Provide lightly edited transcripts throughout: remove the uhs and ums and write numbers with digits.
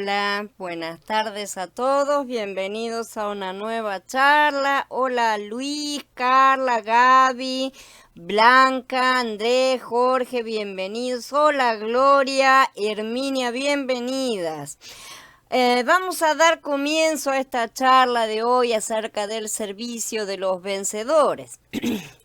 Hola, buenas tardes a todos, bienvenidos a una nueva charla. Hola Luis, Carla, Gaby, Blanca, Andrés, Jorge, bienvenidos. Hola Gloria, Herminia, bienvenidas. Vamos a dar comienzo a esta charla de hoy acerca del servicio de los vencedores.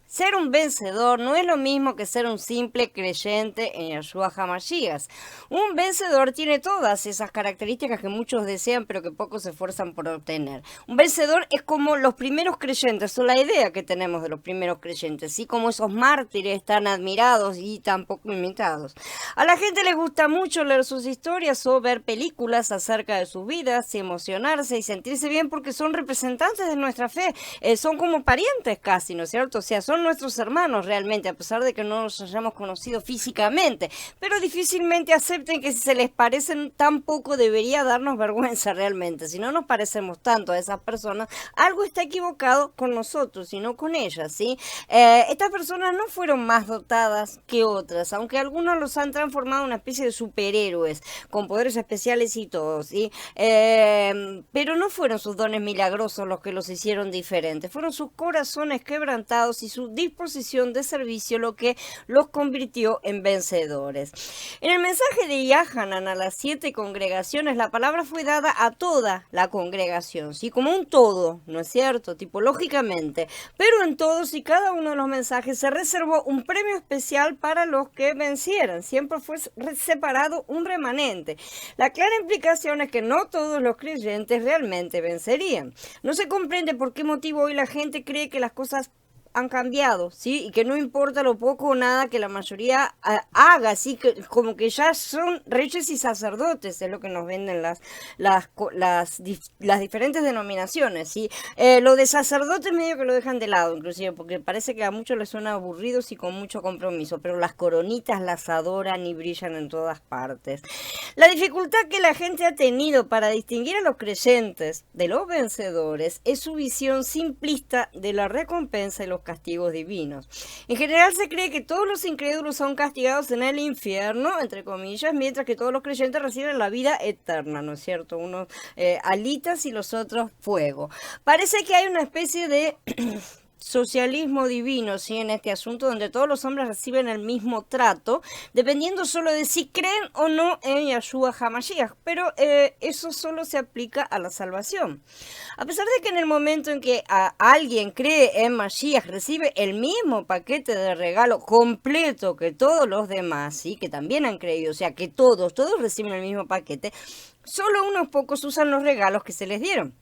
Ser un vencedor no es lo mismo que ser un simple creyente en Yahshua HaMashiach. Un vencedor tiene todas esas características que muchos desean pero que pocos se esfuerzan por obtener. Un vencedor es como los primeros creyentes, o la idea que tenemos de los primeros creyentes, ¿sí? Como esos mártires tan admirados y tan poco imitados. A la gente les gusta mucho leer sus historias o ver películas acerca de sus vidas, emocionarse y sentirse bien porque son representantes de nuestra fe. Son como parientes casi, ¿no es cierto? O sea, son nuestros hermanos realmente, a pesar de que no los hayamos conocido físicamente, pero difícilmente acepten que si se les parecen tan poco debería darnos vergüenza realmente. Si no nos parecemos tanto a esas personas, algo está equivocado con nosotros y no con ellas, ¿sí? Estas personas no fueron más dotadas que otras, aunque algunos los han transformado en una especie de superhéroes, con poderes especiales y todo, ¿sí? Pero no fueron sus dones milagrosos los que los hicieron diferentes, fueron sus corazones quebrantados y su disposición de servicio lo que los convirtió en vencedores. En el mensaje de Yahanan a las 7 congregaciones, la palabra fue dada a toda la congregación, ¿sí? Como un todo, ¿no es cierto? Tipológicamente, pero en todos y cada uno de los mensajes se reservó un premio especial para los que vencieran. Siempre fue separado un remanente. La clara implicación es que no todos los creyentes realmente vencerían. No se comprende por qué motivo hoy la gente cree que las cosas han cambiado, ¿sí? Y que no importa lo poco o nada que la mayoría haga, ¿sí? Que, como que ya son reyes y sacerdotes, es lo que nos venden las diferentes denominaciones, ¿sí? Lo de sacerdotes medio que lo dejan de lado, inclusive, porque parece que a muchos les suena aburridos y con mucho compromiso, pero las coronitas las adoran y brillan en todas partes. La dificultad que la gente ha tenido para distinguir a los creyentes de los vencedores es su visión simplista de la recompensa y los castigos divinos. En general se cree que todos los incrédulos son castigados en el infierno, entre comillas, mientras que todos los creyentes reciben la vida eterna, ¿no es cierto? Unos alitas y los otros fuego. Parece que hay una especie de socialismo divino, ¿sí? En este asunto donde todos los hombres reciben el mismo trato, dependiendo solo de si creen o no en Yahshua HaMashiach, pero eso solo se aplica a la salvación. A pesar de que en el momento en que alguien cree en Mashiach recibe el mismo paquete de regalo completo que todos los demás, ¿sí? Que también han creído, o sea que todos reciben el mismo paquete, solo unos pocos usan los regalos que se les dieron.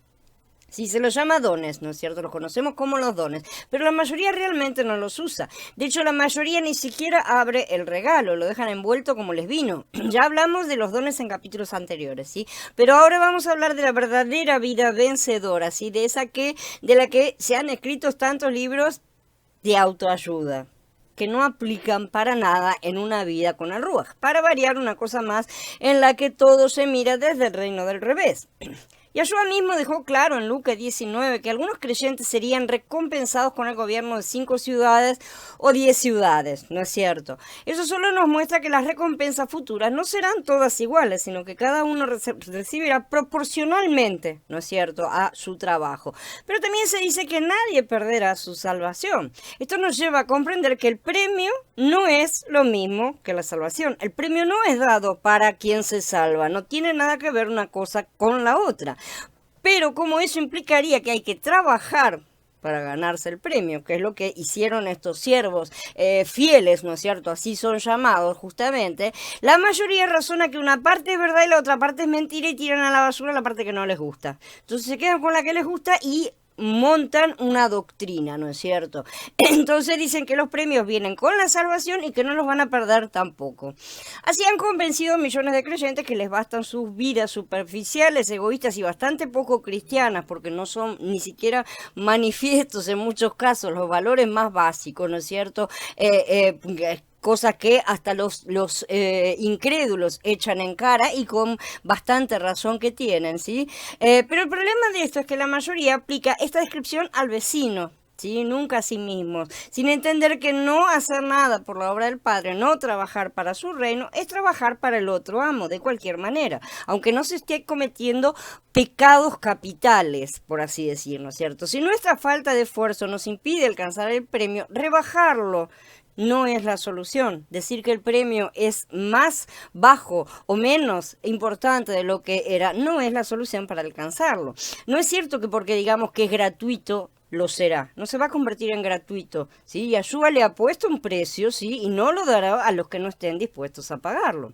Sí, se los llama dones, ¿no es cierto? Los conocemos como los dones, pero la mayoría realmente no los usa. De hecho, la mayoría ni siquiera abre el regalo, lo dejan envuelto como les vino. Ya hablamos de los dones en capítulos anteriores, ¿sí? Pero ahora vamos a hablar de la verdadera vida vencedora, ¿sí? De la que se han escrito tantos libros de autoayuda que no aplican para nada en una vida con el Ruach. Para variar, una cosa más en la que todo se mira desde el reino del revés. Yahshua mismo dejó claro en Lucas 19 que algunos creyentes serían recompensados con el gobierno de 5 ciudades o 10 ciudades, ¿no es cierto? Eso solo nos muestra que las recompensas futuras no serán todas iguales, sino que cada uno recibirá proporcionalmente, ¿no es cierto?, a su trabajo. Pero también se dice que nadie perderá su salvación. Esto nos lleva a comprender que el premio no es lo mismo que la salvación. El premio no es dado para quien se salva, no tiene nada que ver una cosa con la otra. Pero como eso implicaría que hay que trabajar para ganarse el premio, que es lo que hicieron estos siervos fieles, ¿no es cierto? Así son llamados justamente. La mayoría razona que una parte es verdad y la otra parte es mentira y tiran a la basura la parte que no les gusta. Entonces se quedan con la que les gusta y montan una doctrina, ¿no es cierto? Entonces dicen que los premios vienen con la salvación y que no los van a perder tampoco. Así han convencido a millones de creyentes que les bastan sus vidas superficiales, egoístas y bastante poco cristianas, porque no son ni siquiera manifiestos en muchos casos, los valores más básicos, ¿no es cierto? Cosas que hasta los incrédulos echan en cara y con bastante razón que tienen, ¿sí? Pero el problema de esto es que la mayoría aplica esta descripción al vecino, ¿sí? Nunca a sí mismos, sin entender que no hacer nada por la obra del Padre, no trabajar para su reino, es trabajar para el otro amo, de cualquier manera, aunque no se esté cometiendo pecados capitales, por así decirlo, ¿cierto? Si nuestra falta de esfuerzo nos impide alcanzar el premio, rebajarlo no es la solución. Decir que el premio es más bajo o menos importante de lo que era, no es la solución para alcanzarlo. No es cierto que porque digamos que es gratuito, lo será. No se va a convertir en gratuito, ¿sí? Yahshua le ha puesto un precio, ¿sí? Y no lo dará a los que no estén dispuestos a pagarlo.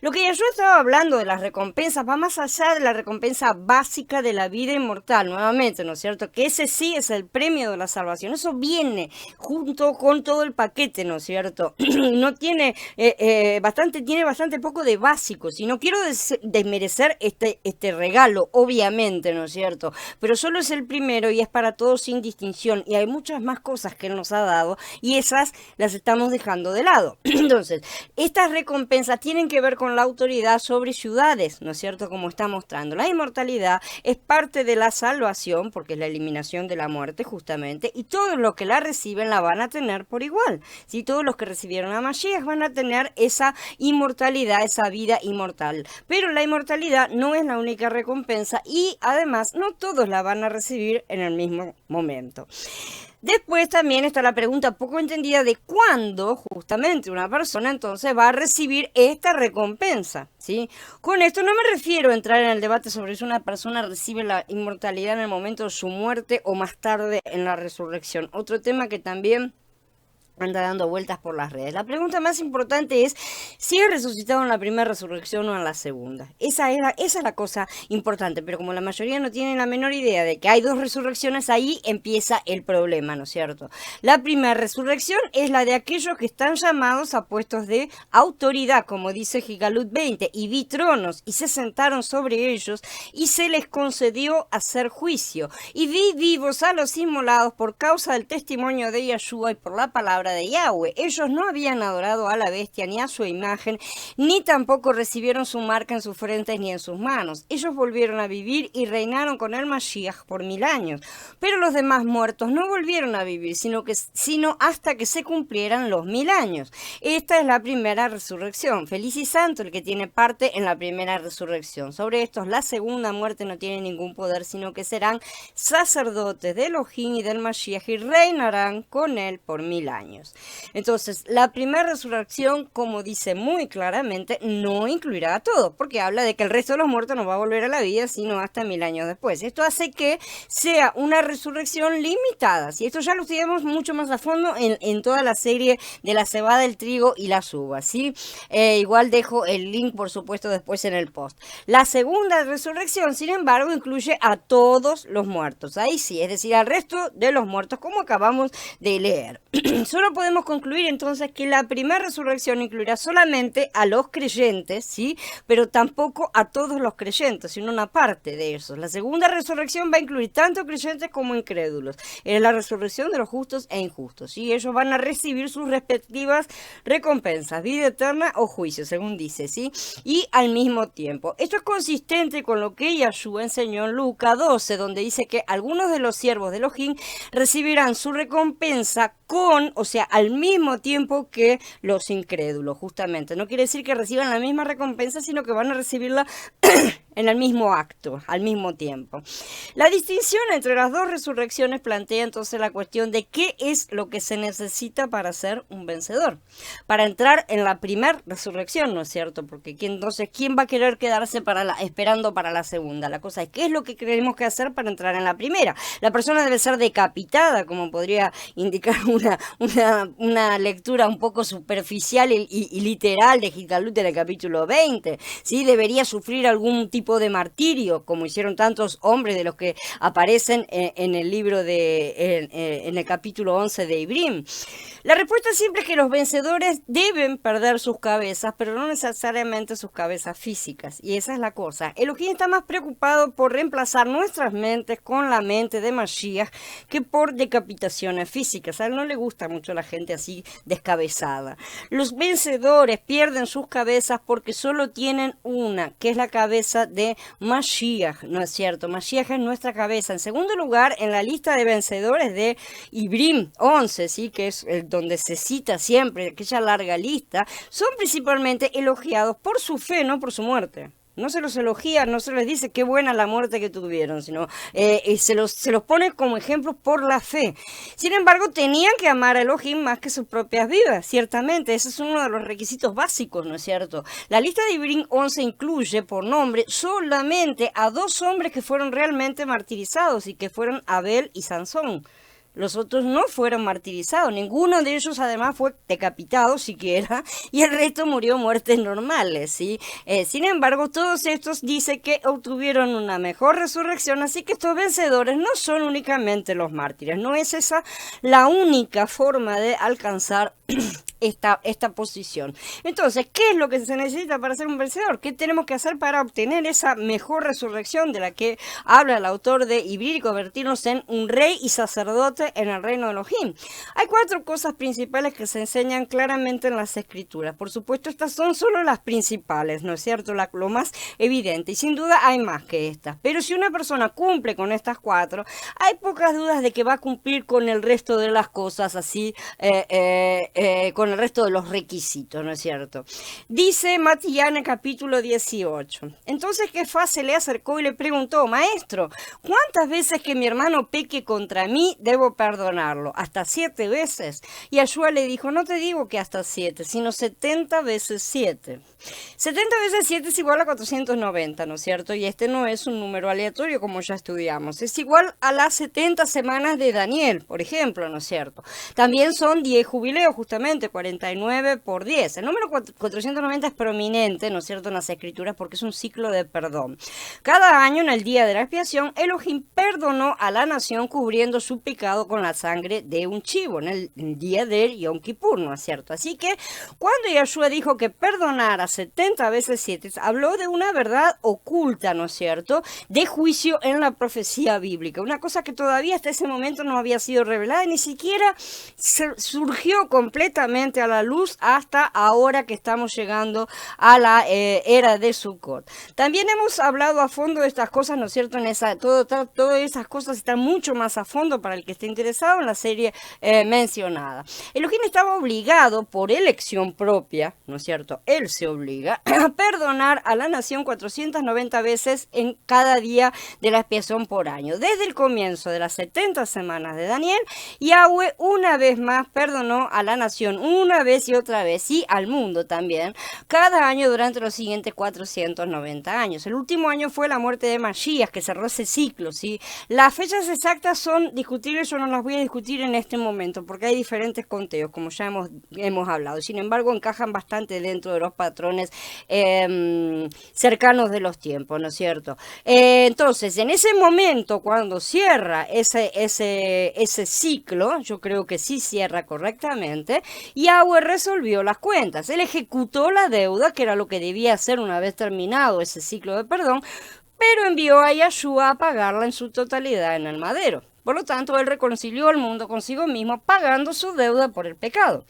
Lo que Yahshua estaba hablando de las recompensas va más allá de la recompensa básica de la vida inmortal, nuevamente, ¿no es cierto? Que ese sí es el premio de la salvación. Eso viene junto con todo el paquete, ¿no es cierto? No tiene tiene bastante poco de básicos. Y no quiero desmerecer este regalo, obviamente, ¿no es cierto? Pero solo es el primero y es para todos sin distinción. Y hay muchas más cosas que Él nos ha dado y esas las estamos dejando de lado. Entonces, estas recompensas tienen que ver con la autoridad sobre ciudades, ¿no es cierto? Como está mostrando. La inmortalidad es parte de la salvación, porque es la eliminación de la muerte, justamente, y todos los que la reciben la van a tener por igual. ¿Sí? Todos los que recibieron a Mashiach van a tener esa inmortalidad, esa vida inmortal. Pero la inmortalidad no es la única recompensa y además no todos la van a recibir en el mismo momento. Después también está la pregunta poco entendida de cuándo justamente una persona entonces va a recibir esta recompensa, ¿sí? Con esto no me refiero a entrar en el debate sobre si una persona recibe la inmortalidad en el momento de su muerte o más tarde en la resurrección. Otro tema que también anda dando vueltas por las redes. La pregunta más importante es si he resucitado en la primera resurrección o en la segunda. Esa es la cosa importante, pero como la mayoría no tienen la menor idea de que hay dos resurrecciones, ahí empieza el problema, ¿no es cierto? La primera resurrección es la de aquellos que están llamados a puestos de autoridad, como dice Gigalut 20, y vi tronos y se sentaron sobre ellos y se les concedió hacer juicio. Y vi vivos a los inmolados por causa del testimonio de Yahshua y por la palabra de Yahweh. Ellos no habían adorado a la bestia ni a su imagen, ni tampoco recibieron su marca en sus frentes ni en sus manos. Ellos volvieron a vivir y reinaron con el Mashiach por 1000 años. Pero los demás muertos no volvieron a vivir, sino hasta que se cumplieran los 1000 años. Esta es la primera resurrección. Feliz y santo el que tiene parte en la primera resurrección. Sobre estos, la segunda muerte no tiene ningún poder, sino que serán sacerdotes de Elohim y del Mashiach y reinarán con él por 1000 años. Entonces, la primera resurrección, como dice muy claramente, no incluirá a todos, porque habla de que el resto de los muertos no va a volver a la vida, sino hasta 1000 años después. Esto hace que sea una resurrección limitada. ¿Sí? Esto ya lo estudiamos mucho más a fondo en toda la serie de la cebada, el trigo y las uvas. ¿Sí? Igual dejo el link, por supuesto, después en el post. La segunda resurrección, sin embargo, incluye a todos los muertos. Ahí sí, es decir, al resto de los muertos, como acabamos de leer. Solo podemos concluir entonces que la primera resurrección incluirá solamente a los creyentes, ¿sí? Pero tampoco a todos los creyentes, sino una parte de esos. La segunda resurrección va a incluir tanto creyentes como incrédulos. Es la resurrección de los justos e injustos, ¿sí? Ellos van a recibir sus respectivas recompensas, vida eterna o juicio, según dice, ¿sí? Y al mismo tiempo. Esto es consistente con lo que Yahshua enseñó en Lucas 12, donde dice que algunos de los siervos de Elohim recibirán su recompensa o sea, al mismo tiempo que los incrédulos, justamente. No quiere decir que reciban la misma recompensa, sino que van a recibirla en el mismo acto, al mismo tiempo. La distinción entre las dos resurrecciones plantea entonces la cuestión de qué es lo que se necesita para ser un vencedor, para entrar en la primera resurrección, ¿no es cierto? Porque entonces, ¿quién va a querer quedarse esperando para la segunda? La cosa es, ¿qué es lo que tenemos que hacer para entrar en la primera? La persona debe ser decapitada, como podría indicar una lectura un poco superficial y literal de Gigalut en el capítulo 20, ¿sí? Debería sufrir algún tipo de martirio, como hicieron tantos hombres de los que aparecen en el libro en el capítulo 11 de Ibrim. La respuesta siempre es que los vencedores deben perder sus cabezas, pero no necesariamente sus cabezas físicas, y esa es la cosa. Elohim está más preocupado por reemplazar nuestras mentes con la mente de Mashiach que por decapitaciones físicas. A él no le gusta mucho la gente así descabezada. Los vencedores pierden sus cabezas porque solo tienen una, que es la cabeza de Mashiach, ¿no es cierto? Mashiach es nuestra cabeza. En segundo lugar, en la lista de vencedores de Ibrim 11, ¿sí? Que es donde se cita siempre aquella larga lista, son principalmente elogiados por su fe, no por su muerte. No se los elogia, no se les dice qué buena la muerte que tuvieron, sino se los pone como ejemplos por la fe. Sin embargo, tenían que amar a Elohim más que sus propias vidas, ciertamente. Ese es uno de los requisitos básicos, ¿no es cierto? La lista de Ibrim 11 incluye por nombre solamente a 2 hombres que fueron realmente martirizados y que fueron Abel y Sansón. Los otros no fueron martirizados, ninguno de ellos además fue decapitado siquiera, y el resto murió muertes normales, ¿sí? Sin embargo, todos estos dice que obtuvieron una mejor resurrección, así que estos vencedores no son únicamente los mártires, no es esa la única forma de alcanzar esta posición. Entonces, ¿qué es lo que se necesita para ser un vencedor? ¿Qué tenemos que hacer para obtener esa mejor resurrección de la que habla el autor de Ibrim y convertirnos en un rey y sacerdote en el reino de Elohim? Hay 4 cosas principales que se enseñan claramente en las escrituras. Por supuesto, estas son solo las principales, ¿no es cierto? Lo más evidente. Y sin duda hay más que estas. Pero si una persona cumple con estas 4, hay pocas dudas de que va a cumplir con el resto de las cosas, así, con el resto de los requisitos, ¿no es cierto? Dice Matías en el capítulo 18. Entonces Kefas se le acercó y le preguntó: Maestro, ¿cuántas veces que mi hermano peque contra mí debo perdonarlo? ¿Hasta 7 veces? Y Yeshua le dijo: no te digo que hasta 7, sino 70 veces 7. 70 veces 7 es igual a 490, ¿no es cierto? Y este no es un número aleatorio como ya estudiamos. Es igual a las 70 semanas de Daniel, por ejemplo, ¿no es cierto? También son 10 jubileos, justamente, 49 por 10. El número 490 es prominente, ¿no es cierto?, en las escrituras porque es un ciclo de perdón. Cada año, en el día de la expiación, Elohim perdonó a la nación cubriendo su pecado con la sangre de un chivo, en el día del Yom Kippur, ¿no es cierto? Así que, cuando Yeshua dijo que perdonara 70 veces 7, habló de una verdad oculta, ¿no es cierto?, de juicio en la profecía bíblica. Una cosa que todavía hasta ese momento no había sido revelada, ni siquiera surgió completamente a la luz hasta ahora que estamos llegando a la era de Sukkot. También hemos hablado a fondo de estas cosas, ¿no es cierto? Todas esas cosas están mucho más a fondo para el que esté interesado en la serie mencionada. Elohim estaba obligado por elección propia, ¿no es cierto? Él se obliga a perdonar a la nación 490 veces en cada día de la expiación por año. Desde el comienzo de las 70 semanas de Daniel, Yahweh una vez más perdonó a la nación una vez y otra vez, y al mundo también, cada año durante los siguientes 490 años. El último año fue la muerte de Mashiach, que cerró ese ciclo, ¿sí? Las fechas exactas son discutibles, yo no las voy a discutir en este momento, porque hay diferentes conteos, como ya hemos hablado. Sin embargo, encajan bastante dentro de los patrones cercanos de los tiempos, ¿no es cierto? Entonces, en ese momento, cuando cierra ese ciclo, yo creo que sí cierra correctamente, Yahweh resolvió las cuentas. Él ejecutó la deuda, que era lo que debía hacer una vez terminado ese ciclo de perdón, pero envió a Yeshua a pagarla en su totalidad en el madero. Por lo tanto, él reconcilió al mundo consigo mismo, pagando su deuda por el pecado.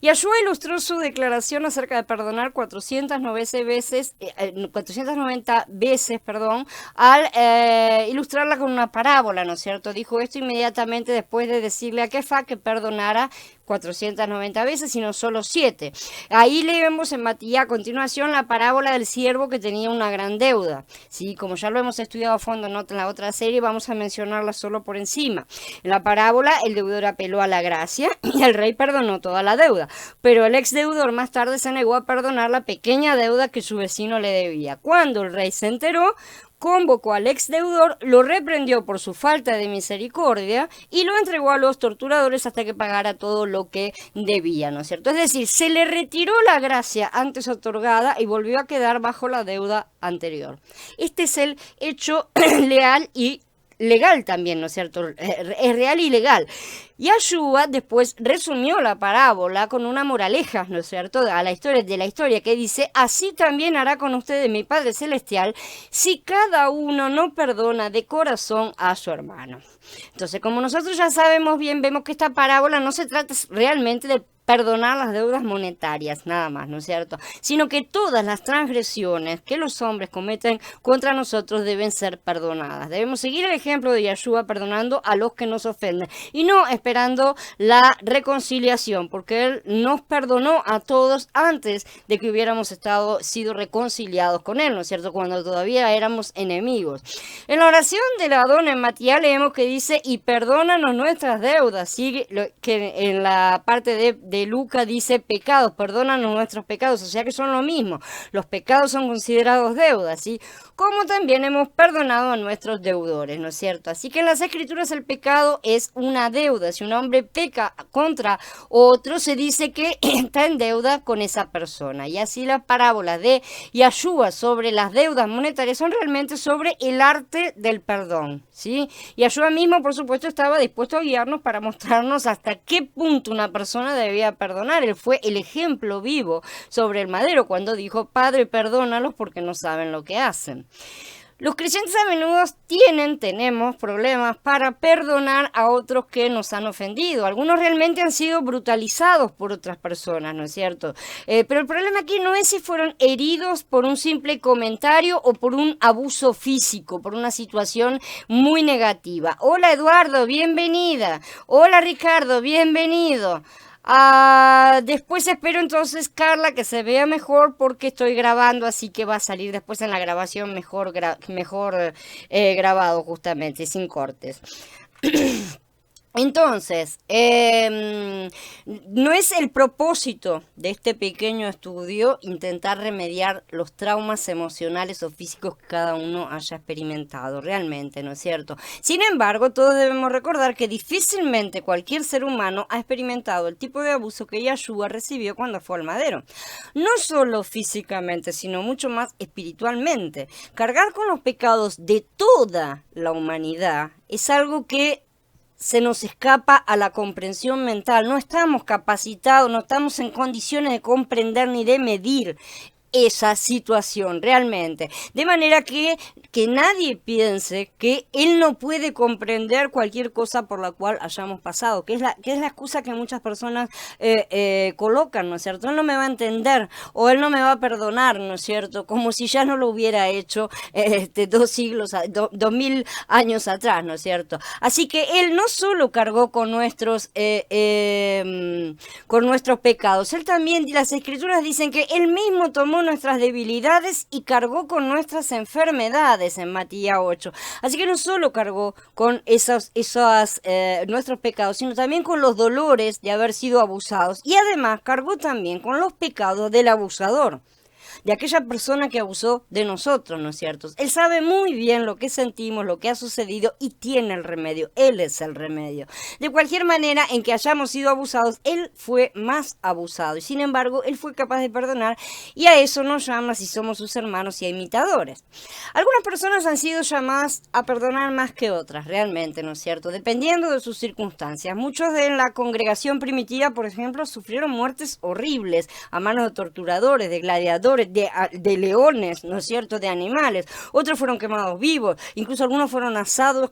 Yeshua ilustró su declaración acerca de perdonar 490 veces, al ilustrarla con una parábola, ¿no es cierto? Dijo esto inmediatamente después de decirle a Kefa que perdonara 490 veces, sino solo 7. Ahí leemos en Matías a continuación la parábola del siervo que tenía una gran deuda. Sí, como ya lo hemos estudiado a fondo en la otra serie, vamos a mencionarla solo por encima. En la parábola, el deudor apeló a la gracia y el rey perdonó toda la deuda, pero el ex deudor más tarde se negó a perdonar la pequeña deuda que su vecino le debía. Cuando el rey se enteró, convocó al ex deudor, lo reprendió por su falta de misericordia y lo entregó a los torturadores hasta que pagara todo lo que debía, ¿no es cierto? Es decir, se le retiró la gracia antes otorgada y volvió a quedar bajo la deuda anterior. Este es el hecho leal y legal también, ¿no es cierto? Es real y legal. Yeshua después resumió la parábola con una moraleja, ¿no es cierto?, de la historia que dice: así también hará con ustedes mi Padre Celestial si cada uno no perdona de corazón a su hermano. Entonces, como nosotros ya sabemos bien, vemos que esta parábola no se trata realmente del perdonar las deudas monetarias, nada más, ¿no es cierto? Sino que todas las transgresiones que los hombres cometen contra nosotros deben ser perdonadas. Debemos seguir el ejemplo de Yeshua perdonando a los que nos ofenden y no esperando la reconciliación, porque Él nos perdonó a todos antes de que hubiéramos sido reconciliados con Él, ¿no es cierto? Cuando todavía éramos enemigos. En la oración del Adón en Matías leemos que dice, y perdónanos nuestras deudas, ¿sí? Que en la parte de Lucas dice pecados, perdónanos nuestros pecados, o sea que son lo mismo. Los pecados son considerados deudas, ¿sí? Como también hemos perdonado a nuestros deudores, ¿no es cierto? Así que en las Escrituras el pecado es una deuda. Si un hombre peca contra otro, se dice que está en deuda con esa persona. Y así las parábolas de Yeshua sobre las deudas monetarias son realmente sobre el arte del perdón, ¿sí? Yeshua mismo, por supuesto, estaba dispuesto a guiarnos para mostrarnos hasta qué punto una persona debía perdonar. Él fue el ejemplo vivo sobre el madero cuando dijo, Padre, perdónalos porque no saben lo que hacen. Los creyentes a menudo tenemos problemas para perdonar a otros que nos han ofendido. Algunos realmente han sido brutalizados por otras personas, ¿no es cierto? Pero el problema aquí no es si fueron heridos por un simple comentario o por un abuso físico, por una situación muy negativa. Hola Eduardo, bienvenida. Hola Ricardo, bienvenido. Después espero entonces, Carla, que se vea mejor porque estoy grabando, así que va a salir después en la grabación mejor grabado justamente, sin cortes. Entonces, no es el propósito de este pequeño estudio intentar remediar los traumas emocionales o físicos que cada uno haya experimentado, realmente, ¿no es cierto? Sin embargo, todos debemos recordar que difícilmente cualquier ser humano ha experimentado el tipo de abuso que Yeshua recibió cuando fue al madero. No solo físicamente, sino mucho más espiritualmente. Cargar con los pecados de toda la humanidad es algo que se nos escapa a la comprensión mental. No estamos capacitados, no estamos en condiciones de comprender ni de medir esa situación realmente. De manera que nadie piense que él no puede comprender cualquier cosa por la cual hayamos pasado, que es la excusa que muchas personas colocan, ¿no es cierto? Él no me va a entender o él no me va a perdonar, ¿no es cierto? Como si ya no lo hubiera hecho 2000 años atrás, ¿no es cierto? Así que él no solo cargó con nuestros pecados, él también, las Escrituras dicen que él mismo tomó nuestras debilidades y cargó con nuestras enfermedades en Matías 8. Así que no solo cargó con nuestros pecados, sino también con los dolores de haber sido abusados. Y además cargó también con los pecados del abusador, de aquella persona que abusó de nosotros, ¿no es cierto? Él sabe muy bien lo que sentimos, lo que ha sucedido y tiene el remedio. Él es el remedio. De cualquier manera en que hayamos sido abusados, él fue más abusado y sin embargo, él fue capaz de perdonar y a eso nos llama si somos sus hermanos y imitadores. Algunas personas han sido llamadas a perdonar más que otras, realmente, ¿no es cierto? Dependiendo de sus circunstancias. Muchos de la congregación primitiva, por ejemplo, sufrieron muertes horribles a manos de torturadores, de gladiadores, de leones, ¿no es cierto?, de animales. Otros fueron quemados vivos, incluso algunos fueron asados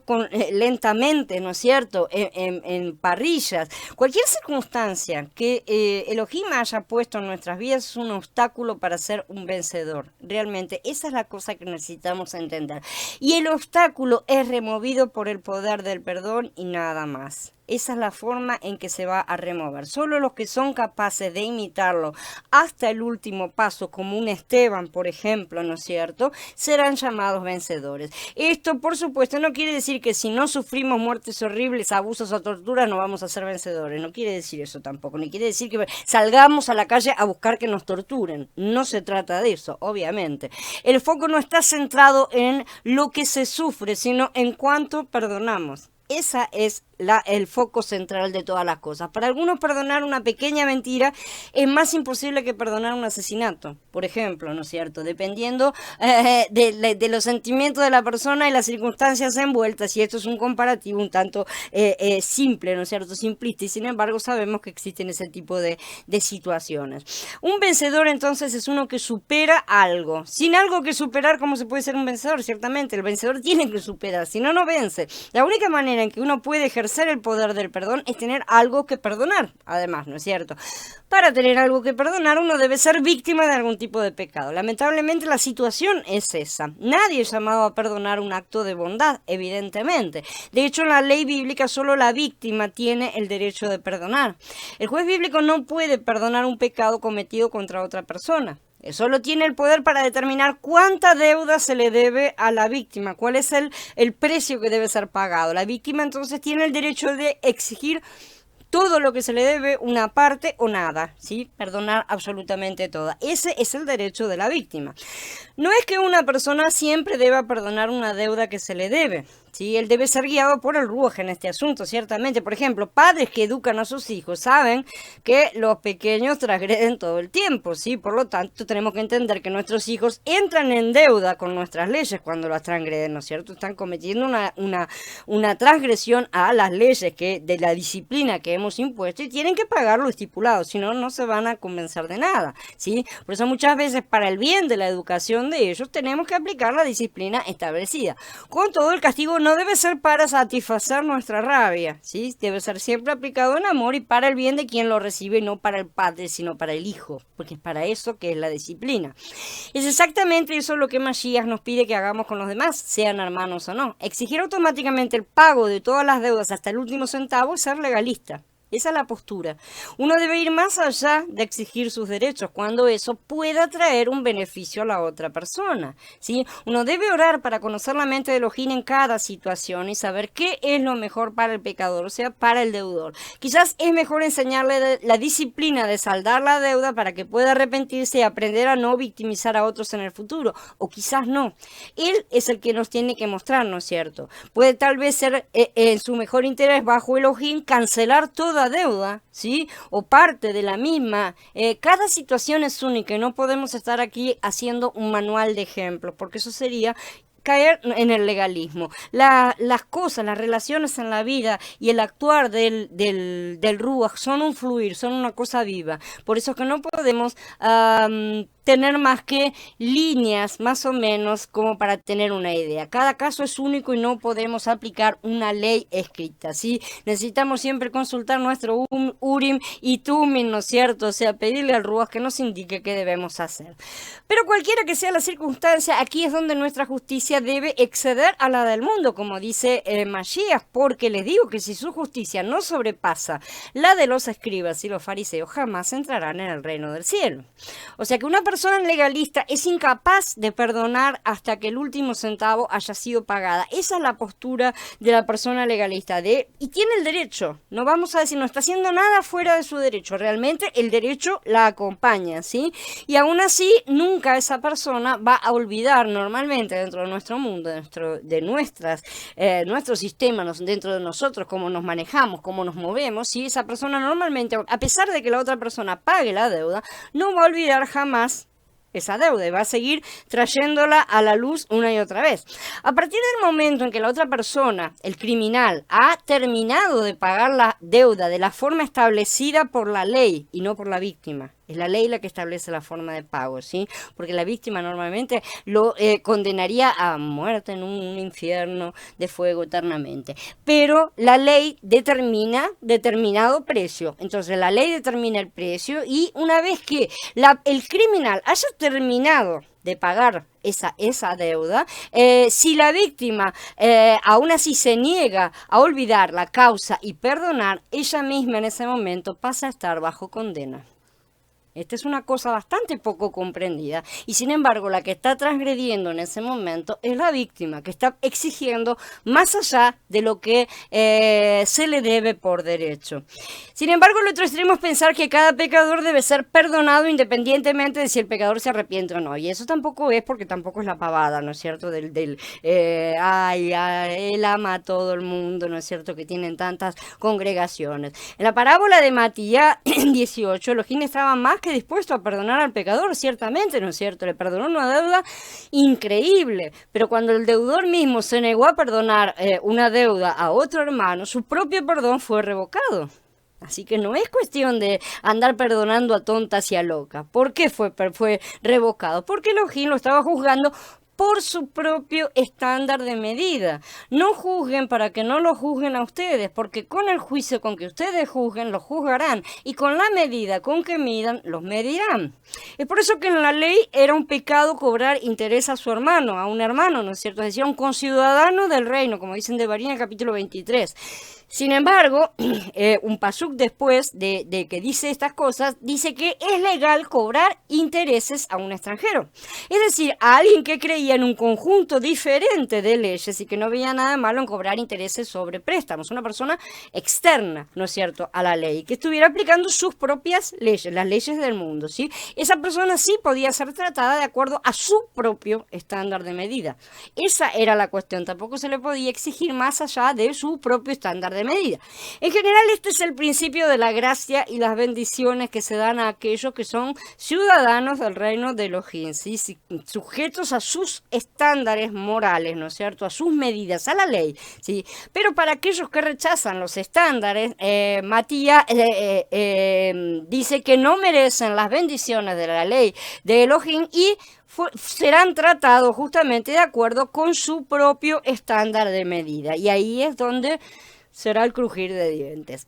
lentamente, ¿no es cierto?, en parrillas. Cualquier circunstancia que Elohim haya puesto en nuestras vidas es un obstáculo para ser un vencedor. Realmente, esa es la cosa que necesitamos entender. Y el obstáculo es removido por el poder del perdón y nada más. Esa es la forma en que se va a remover. Solo los que son capaces de imitarlo hasta el último paso, como un Esteban, por ejemplo, ¿no es cierto?, serán llamados vencedores. Esto, por supuesto, no quiere decir que si no sufrimos muertes horribles, abusos o torturas, no vamos a ser vencedores. No quiere decir eso tampoco. Ni quiere decir que salgamos a la calle a buscar que nos torturen. No se trata de eso, obviamente. El foco no está centrado en lo que se sufre, sino en cuánto perdonamos. Esa es el foco central de todas las cosas. Para algunos perdonar una pequeña mentira es más imposible que perdonar un asesinato, por ejemplo, ¿no es cierto? Dependiendo de los sentimientos de la persona y las circunstancias envueltas, y esto es un comparativo un tanto simple, ¿no es cierto? Simplista, y sin embargo sabemos que existen ese tipo de situaciones. Un vencedor entonces es uno que supera algo. Sin algo que superar, ¿cómo se puede ser un vencedor? Ciertamente, el vencedor tiene que superar, si no, no vence. La única manera manera en que uno puede ejercer el poder del perdón es tener algo que perdonar, además, ¿no es cierto? Para tener algo que perdonar, uno debe ser víctima de algún tipo de pecado. Lamentablemente la situación es esa. Nadie es llamado a perdonar un acto de bondad, evidentemente. De hecho, en la ley bíblica solo la víctima tiene el derecho de perdonar. El juez bíblico no puede perdonar un pecado cometido contra otra persona. Solo tiene el poder para determinar cuánta deuda se le debe a la víctima, cuál es el precio que debe ser pagado. La víctima entonces tiene el derecho de exigir todo lo que se le debe, una parte o nada, ¿sí? Perdonar absolutamente toda. Ese es el derecho de la víctima. No es que una persona siempre deba perdonar una deuda que se le debe, ¿sí? Él debe ser guiado por el Ruaj en este asunto, ciertamente. Por ejemplo, padres que educan a sus hijos saben que los pequeños transgreden todo el tiempo, ¿sí? Por lo tanto, tenemos que entender que nuestros hijos entran en deuda con nuestras leyes cuando las transgreden, ¿no es cierto? Están cometiendo una transgresión a las leyes de la disciplina que hemos impuesto y tienen que pagar lo estipulado, si no, no se van a convencer de nada, ¿sí? Por eso muchas veces, para el bien de la educación de ellos, tenemos que aplicar la disciplina establecida. Con todo, el castigo no debe ser para satisfacer nuestra rabia, ¿sí? Debe ser siempre aplicado en amor y para el bien de quien lo recibe, no para el padre, sino para el hijo, porque es para eso que es la disciplina. Es exactamente eso lo que Mashiach nos pide que hagamos con los demás, sean hermanos o no. Exigir automáticamente el pago de todas las deudas hasta el último centavo es ser legalista. Esa es la postura. Uno debe ir más allá de exigir sus derechos cuando eso pueda traer un beneficio a la otra persona, ¿sí? Uno debe orar para conocer la mente de Elohim en cada situación y saber qué es lo mejor para el pecador, o sea, para el deudor. Quizás es mejor enseñarle la disciplina de saldar la deuda para que pueda arrepentirse y aprender a no victimizar a otros en el futuro, o quizás no. Él es el que nos tiene que mostrar, ¿no es cierto? Puede tal vez ser en su mejor interés bajo Elohim cancelar toda deuda, ¿sí? O parte de la misma. Cada situación es única y no podemos estar aquí haciendo un manual de ejemplos, porque eso sería caer en el legalismo. Las cosas, las relaciones en la vida y el actuar del Ruach son un fluir, son una cosa viva. Por eso es que no podemos tener más que líneas más o menos como para tener una idea. Cada caso es único y no podemos aplicar una ley escrita, ¿sí? Necesitamos siempre consultar nuestro Urim y Tumim, ¿no es cierto? O sea, pedirle al Ruach que nos indique qué debemos hacer. Pero cualquiera que sea la circunstancia, aquí es donde nuestra justicia debe exceder a la del mundo, como dice Mashiach, porque les digo que si su justicia no sobrepasa la de los escribas y los fariseos, jamás entrarán en el reino del cielo. O sea que una persona legalista es incapaz de perdonar hasta que el último centavo haya sido pagada. Esa es la postura de la persona legalista, y tiene el derecho. No vamos a decir, no está haciendo nada fuera de su derecho. Realmente el derecho la acompaña, ¿sí? Y aún así, nunca esa persona va a olvidar normalmente dentro de nuestro mundo, nuestro sistema, dentro de nosotros, cómo nos manejamos, cómo nos movemos, ¿sí? Esa persona normalmente, a pesar de que la otra persona pague la deuda, no va a olvidar jamás esa deuda y va a seguir trayéndola a la luz una y otra vez. A partir del momento en que la otra persona, el criminal, ha terminado de pagar la deuda de la forma establecida por la ley y no por la víctima, es la ley la que establece la forma de pago, ¿sí? Porque la víctima normalmente lo condenaría a muerte en un infierno de fuego eternamente. Pero la ley determina determinado precio. Entonces la ley determina el precio y una vez que el criminal haya terminado de pagar esa deuda, si la víctima aún así se niega a olvidar la causa y perdonar, ella misma en ese momento pasa a estar bajo condena. Esta es una cosa bastante poco comprendida y sin embargo la que está transgrediendo en ese momento es la víctima, que está exigiendo más allá de lo que se le debe por derecho. Sin embargo, el otro extremo es pensar que cada pecador debe ser perdonado independientemente de si el pecador se arrepiente o no. Y eso tampoco es, porque tampoco es la pavada, ¿no es cierto? Él ama a todo el mundo, ¿no es cierto? Que tienen tantas congregaciones. En la parábola de Matías 18, Elohim estaba más que dispuesto a perdonar al pecador, ciertamente, ¿no es cierto? Le perdonó una deuda increíble, pero cuando el deudor mismo se negó a perdonar una deuda a otro hermano, su propio perdón fue revocado. Así que no es cuestión de andar perdonando a tontas y a locas. ¿Por qué fue revocado? Porque Elohim lo estaba juzgando por su propio estándar de medida. No juzguen para que no lo juzguen a ustedes, porque con el juicio con que ustedes juzguen, los juzgarán, y con la medida con que midan, los medirán. Es por eso que en la ley era un pecado cobrar interés a su hermano, a un hermano, ¿no es cierto? Es decir, a un conciudadano del reino, como dicen Devarim en el capítulo 23. Sin embargo, un pasuk después de que dice estas cosas, dice que es legal cobrar intereses a un extranjero. Es decir, a alguien que creía en un conjunto diferente de leyes y que no veía nada malo en cobrar intereses sobre préstamos. Una persona externa, ¿no es cierto?, a la ley, que estuviera aplicando sus propias leyes, las leyes del mundo, ¿sí? Esa persona sí podía ser tratada de acuerdo a su propio estándar de medida. Esa era la cuestión. Tampoco se le podía exigir más allá de su propio estándar de medida. En general, este es el principio de la gracia y las bendiciones que se dan a aquellos que son ciudadanos del reino de Elohim, ¿sí? Sujetos a sus estándares morales, ¿no es cierto?, a sus medidas, a la ley, ¿sí? Pero para aquellos que rechazan los estándares, Matías dice que no merecen las bendiciones de la ley de Elohim y serán tratados justamente de acuerdo con su propio estándar de medida. Y ahí es donde será el crujir de dientes.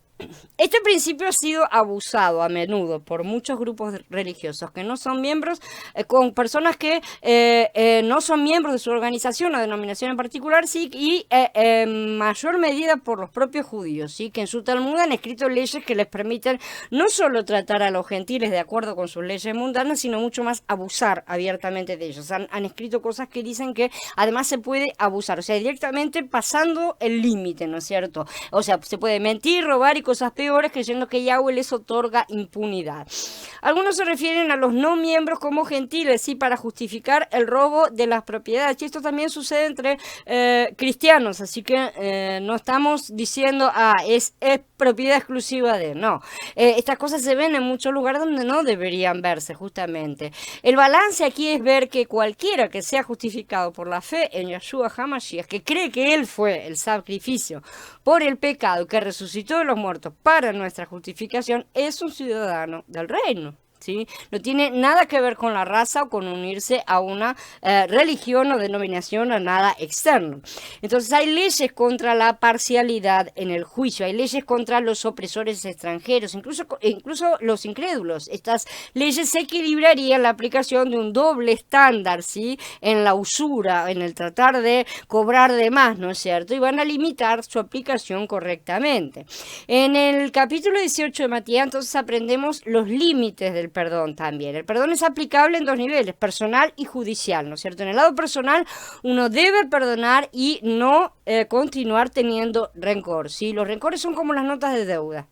Este principio ha sido abusado a menudo por muchos grupos religiosos que no son miembros, con personas que no son miembros de su organización o denominación en particular, sí, y en mayor medida por los propios judíos, sí, que en su Talmud han escrito leyes que les permiten no solo tratar a los gentiles de acuerdo con sus leyes mundanas, sino mucho más abusar abiertamente de ellos. Han escrito cosas que dicen que además se puede abusar, o sea, directamente pasando el límite, ¿no es cierto? O sea, se puede mentir, robar y cosas peores, creyendo que Yahweh les otorga impunidad. Algunos se refieren a los no miembros como gentiles, sí, para justificar el robo de las propiedades. Y esto también sucede entre cristianos, así que no estamos diciendo, es propiedad exclusiva de... No, estas cosas se ven en muchos lugares donde no deberían verse, justamente. El balance aquí es ver que cualquiera que sea justificado por la fe en Yeshua HaMashiach, que cree que él fue el sacrificio por el pecado, que resucitó de los muertos para nuestra justificación, es un ciudadano del reino. ¿Sí? No tiene nada que ver con la raza o con unirse a una religión o denominación o nada externo. Entonces hay leyes contra la parcialidad en el juicio, hay leyes contra los opresores extranjeros, incluso los incrédulos. Estas leyes se equilibrarían la aplicación de un doble estándar, ¿sí?, en la usura, en el tratar de cobrar de más, ¿no es cierto? Y van a limitar su aplicación correctamente. En el capítulo 18 de Matías, entonces aprendemos los límites del perdón también. El perdón es aplicable en dos niveles, personal y judicial, ¿no es cierto? En el lado personal, uno debe perdonar y no continuar teniendo rencor, ¿sí? Los rencores son como las notas de deuda.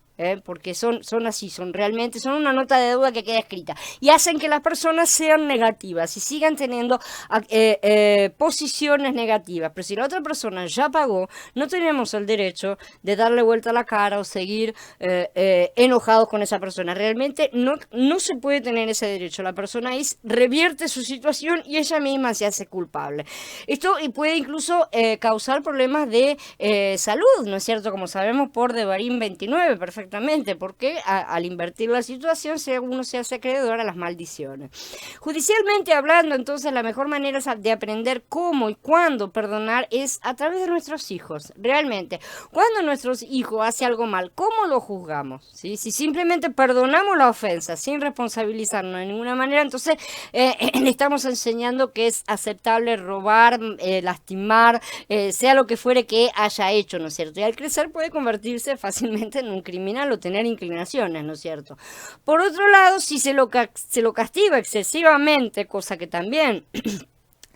Porque son así, son una nota de deuda que queda escrita y hacen que las personas sean negativas y sigan teniendo posiciones negativas. Pero si la otra persona ya pagó, no tenemos el derecho de darle vuelta a la cara o seguir enojados con esa persona. Realmente no se puede tener ese derecho. La persona revierte su situación y ella misma se hace culpable. Esto puede incluso causar problemas de salud, ¿no es cierto? Como sabemos por Devarim 29, perfectamente, porque al invertir la situación uno se hace acreedor a las maldiciones. Judicialmente hablando, entonces, la mejor manera de aprender cómo y cuándo perdonar es a través de nuestros hijos. Realmente, cuando nuestros hijos hacen algo mal, ¿cómo lo juzgamos? ¿Sí? Si simplemente perdonamos la ofensa sin responsabilizarnos de ninguna manera, entonces le estamos enseñando que es aceptable robar, lastimar, sea lo que fuere que haya hecho, ¿no es cierto? Y al crecer puede convertirse fácilmente en un criminal o tener inclinaciones, ¿no es cierto? Por otro lado, si se lo castiga excesivamente, cosa que también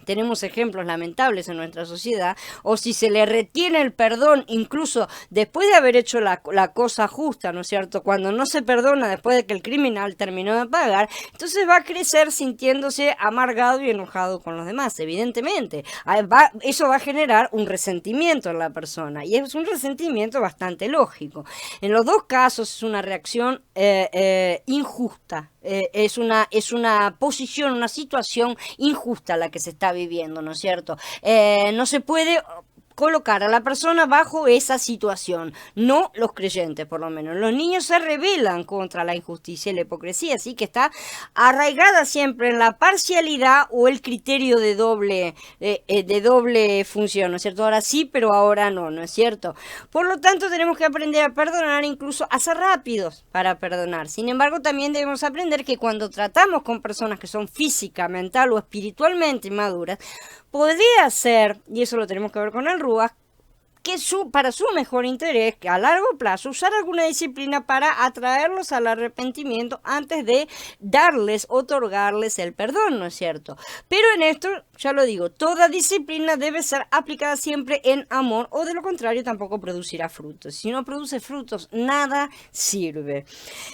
tenemos ejemplos lamentables en nuestra sociedad, o si se le retiene el perdón incluso después de haber hecho la cosa justa, ¿no es cierto? Cuando no se perdona después de que el criminal terminó de pagar, entonces va a crecer sintiéndose amargado y enojado con los demás, evidentemente. Eso va a generar un resentimiento en la persona, y es un resentimiento bastante lógico. En los dos casos es una reacción injusta. Es una posición, una situación injusta la que se está viviendo, ¿no es cierto? No se puede colocar a la persona bajo esa situación, no los creyentes por lo menos. Los niños se rebelan contra la injusticia y la hipocresía, así que está arraigada siempre en la parcialidad o el criterio de doble función, ¿no es cierto? Ahora sí, pero ahora no, ¿no es cierto? Por lo tanto, tenemos que aprender a perdonar, incluso a ser rápidos para perdonar. Sin embargo, también debemos aprender que cuando tratamos con personas que son física, mental o espiritualmente inmaduras, podría ser, y eso lo tenemos que ver con el Ruach, que para su mejor interés, que a largo plazo, usar alguna disciplina para atraerlos al arrepentimiento antes de otorgarles el perdón, ¿no es cierto? Pero en esto, ya lo digo, toda disciplina debe ser aplicada siempre en amor, o de lo contrario tampoco producirá frutos. Si no produce frutos, nada sirve.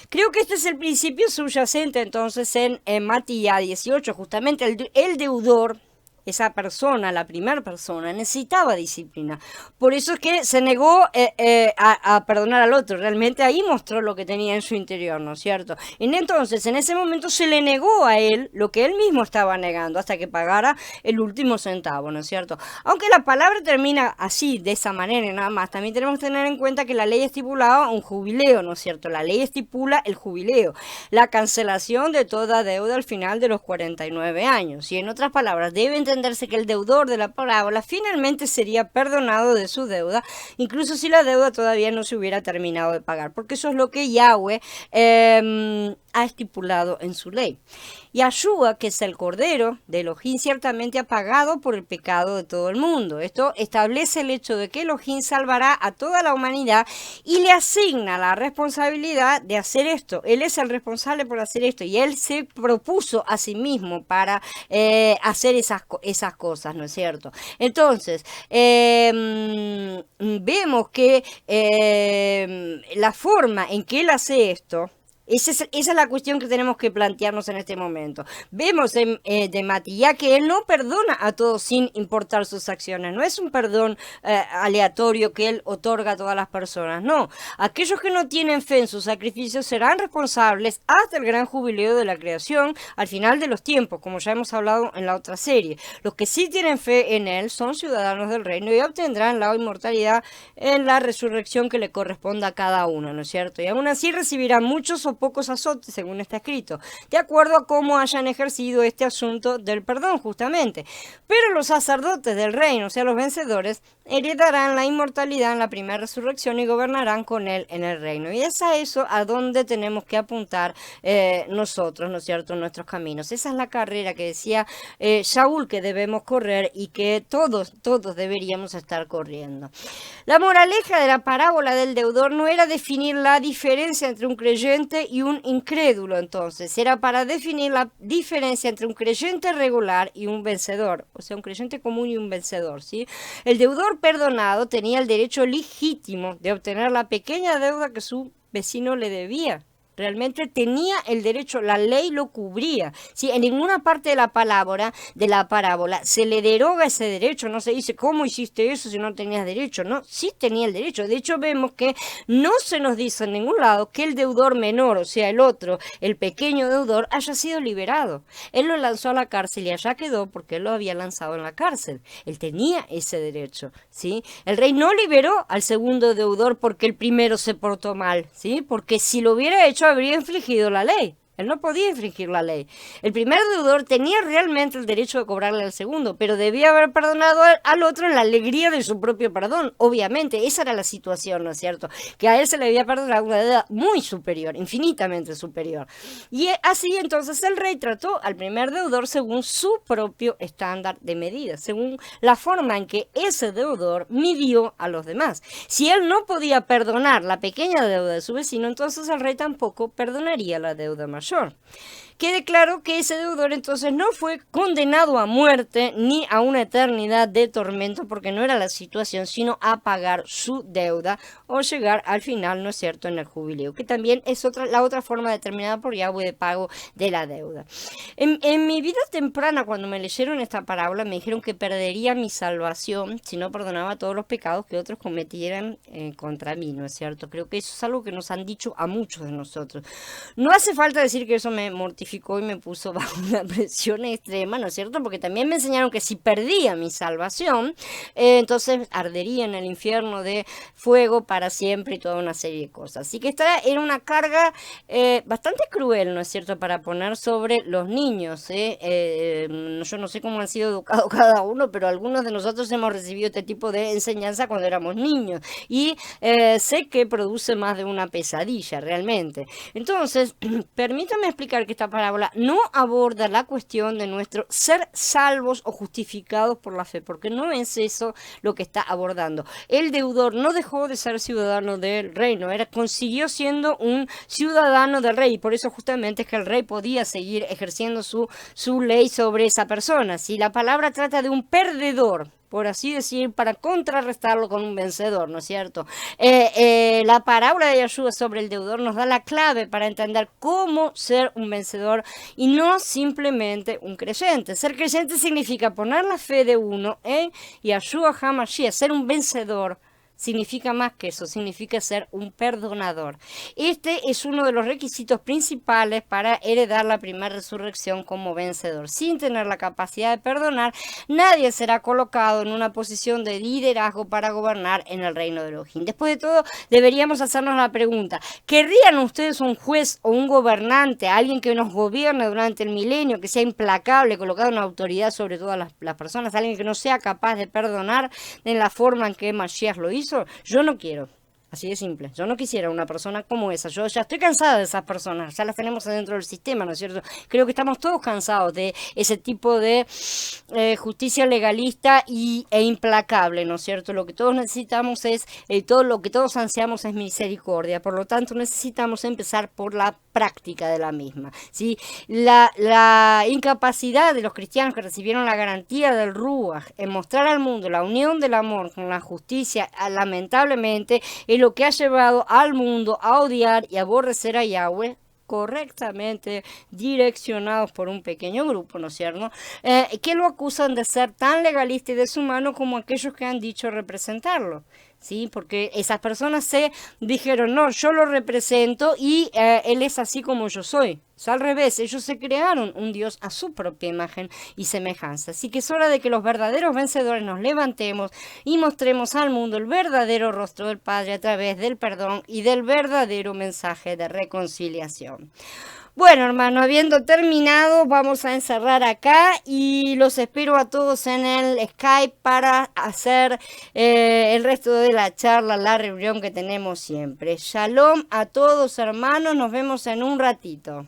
Creo que este es el principio subyacente entonces en Matías 18, justamente el deudor. Esa persona, la primera persona, necesitaba disciplina. Por eso es que se negó a perdonar al otro. Realmente ahí mostró lo que tenía en su interior, ¿no es cierto? Entonces, en ese momento se le negó a él lo que él mismo estaba negando hasta que pagara el último centavo, ¿no es cierto? Aunque la palabra termina así, de esa manera y nada más, también tenemos que tener en cuenta que la ley estipulaba un jubileo, ¿no es cierto? La ley estipula el jubileo, la cancelación de toda deuda al final de los 49 años. Y en otras palabras, debe entenderse que el deudor de la parábola finalmente sería perdonado de su deuda, incluso si la deuda todavía no se hubiera terminado de pagar, porque eso es lo que Yahweh ha estipulado en su ley. Yahshua, que es el Cordero de Elohim, ciertamente ha pagado por el pecado de todo el mundo. Esto establece el hecho de que Elohim salvará a toda la humanidad y le asigna la responsabilidad de hacer esto. Él es el responsable por hacer esto y él se propuso a sí mismo para hacer esas cosas, ¿no es cierto? Entonces, vemos que la forma en que él hace esto, esa es la cuestión que tenemos que plantearnos en este momento. Vemos de Matías que él no perdona a todos sin importar sus acciones. No es un perdón aleatorio que él otorga a todas las personas. No, aquellos que no tienen fe en sus sacrificios serán responsables hasta el gran jubileo de la creación al final de los tiempos, como ya hemos hablado en la otra serie. Los que sí tienen fe en él son ciudadanos del reino y obtendrán la inmortalidad en la resurrección que le corresponda a cada uno, ¿no es cierto? Y aún así recibirán muchos o pocos azotes, según está escrito, de acuerdo a cómo hayan ejercido este asunto del perdón, justamente. Pero los sacerdotes del reino, o sea, los vencedores, heredarán la inmortalidad en la primera resurrección y gobernarán con él en el reino. Y es a eso a donde tenemos que apuntar nosotros, ¿no es cierto?, nuestros caminos. Esa es la carrera que decía Shaul que debemos correr y que todos deberíamos estar corriendo. La moraleja de la parábola del deudor no era definir la diferencia entre un creyente y un incrédulo, entonces era para definir la diferencia entre un creyente regular y un vencedor, o sea, un creyente común y un vencedor, ¿sí? El deudor perdonado tenía el derecho legítimo de obtener la pequeña deuda que su vecino le debía. Realmente tenía el derecho, la ley lo cubría. ¿Sí? En ninguna parte de la parábola se le deroga ese derecho. No se dice, ¿cómo hiciste eso si no tenías derecho? No, sí tenía el derecho. De hecho, vemos que no se nos dice en ningún lado que el deudor menor, o sea, el otro, el pequeño deudor, haya sido liberado. Él lo lanzó a la cárcel y allá quedó porque él lo había lanzado en la cárcel. Él tenía ese derecho, ¿sí? El rey no liberó al segundo deudor porque el primero se portó mal, ¿sí? Porque si lo hubiera hecho, habría infringido la ley. Él no podía infringir la ley. El primer deudor tenía realmente el derecho de cobrarle al segundo, pero debía haber perdonado al otro en la alegría de su propio perdón. Obviamente, esa era la situación, ¿no es cierto? Que a él se le había perdonado una deuda muy superior, infinitamente superior. Y así entonces el rey trató al primer deudor según su propio estándar de medida, según la forma en que ese deudor midió a los demás. Si él no podía perdonar la pequeña deuda de su vecino, entonces el rey tampoco perdonaría la deuda mayor. Quede claro que ese deudor entonces no fue condenado a muerte ni a una eternidad de tormento, porque no era la situación, sino a pagar su deuda o llegar al final, ¿no es cierto?, en el jubileo, que también es la otra forma determinada por Yahweh de pago de la deuda. En mi vida temprana, cuando me leyeron esta parábola, me dijeron que perdería mi salvación si no perdonaba todos los pecados que otros cometieran contra mí, ¿no es cierto? Creo que eso es algo que nos han dicho a muchos de nosotros. No hace falta decir decir que eso me mortificó y me puso bajo una presión extrema, ¿no es cierto? Porque también me enseñaron que si perdía mi salvación, entonces ardería en el infierno de fuego para siempre y toda una serie de cosas. Así que esta era una carga bastante cruel, ¿no es cierto?, para poner sobre los niños. Yo no sé cómo han sido educados cada uno, pero algunos de nosotros hemos recibido este tipo de enseñanza cuando éramos niños. Y sé que produce más de una pesadilla, realmente. Entonces, permítame explicar que esta parábola no aborda la cuestión de nuestro ser salvos o justificados por la fe, porque no es eso lo que está abordando. El deudor no dejó de ser ciudadano del reino, consiguió siendo un ciudadano del rey, y por eso justamente es que el rey podía seguir ejerciendo su ley sobre esa persona. Si la palabra trata de un perdedor, por así decir, para contrarrestarlo con un vencedor, ¿no es cierto? La parábola de Yeshua sobre el deudor nos da la clave para entender cómo ser un vencedor y no simplemente un creyente. Ser creyente significa poner la fe de uno en Yeshua HaMashiach, ser un vencedor. Significa más que eso, significa ser un perdonador. Este es uno de los requisitos principales para heredar la primera resurrección como vencedor. Sin tener la capacidad de perdonar, nadie será colocado en una posición de liderazgo para gobernar en el reino de Elohim. Después de todo, deberíamos hacernos la pregunta: ¿querrían ustedes un juez o un gobernante, alguien que nos gobierne durante el milenio, que sea implacable, colocado en autoridad sobre todas las personas, alguien que no sea capaz de perdonar en la forma en que Mashiach lo hizo? Yo no quiero. Así de simple. Yo no quisiera una persona como esa. Yo ya estoy cansada de esas personas. Ya las tenemos adentro del sistema, ¿no es cierto? Creo que estamos todos cansados de ese tipo de justicia legalista e implacable, ¿no es cierto? Lo que todos necesitamos es, todo lo que todos ansiamos es misericordia. Por lo tanto, necesitamos empezar por la práctica de la misma, ¿sí? La incapacidad de los cristianos que recibieron la garantía del Ruach en mostrar al mundo la unión del amor con la justicia, lamentablemente, es lo que ha llevado al mundo a odiar y aborrecer a Yahweh, correctamente direccionados por un pequeño grupo, ¿no es cierto?, que lo acusan de ser tan legalista y deshumano como aquellos que han dicho representarlo. Sí, porque esas personas se dijeron: no, yo lo represento y él es así como yo soy. Es al revés, ellos se crearon un Dios a su propia imagen y semejanza. Así que es hora de que los verdaderos vencedores nos levantemos y mostremos al mundo el verdadero rostro del Padre a través del perdón y del verdadero mensaje de reconciliación. Bueno, hermano, habiendo terminado, vamos a encerrar acá y los espero a todos en el Skype para hacer el resto de la charla, la reunión que tenemos siempre. Shalom a todos, hermanos, nos vemos en un ratito.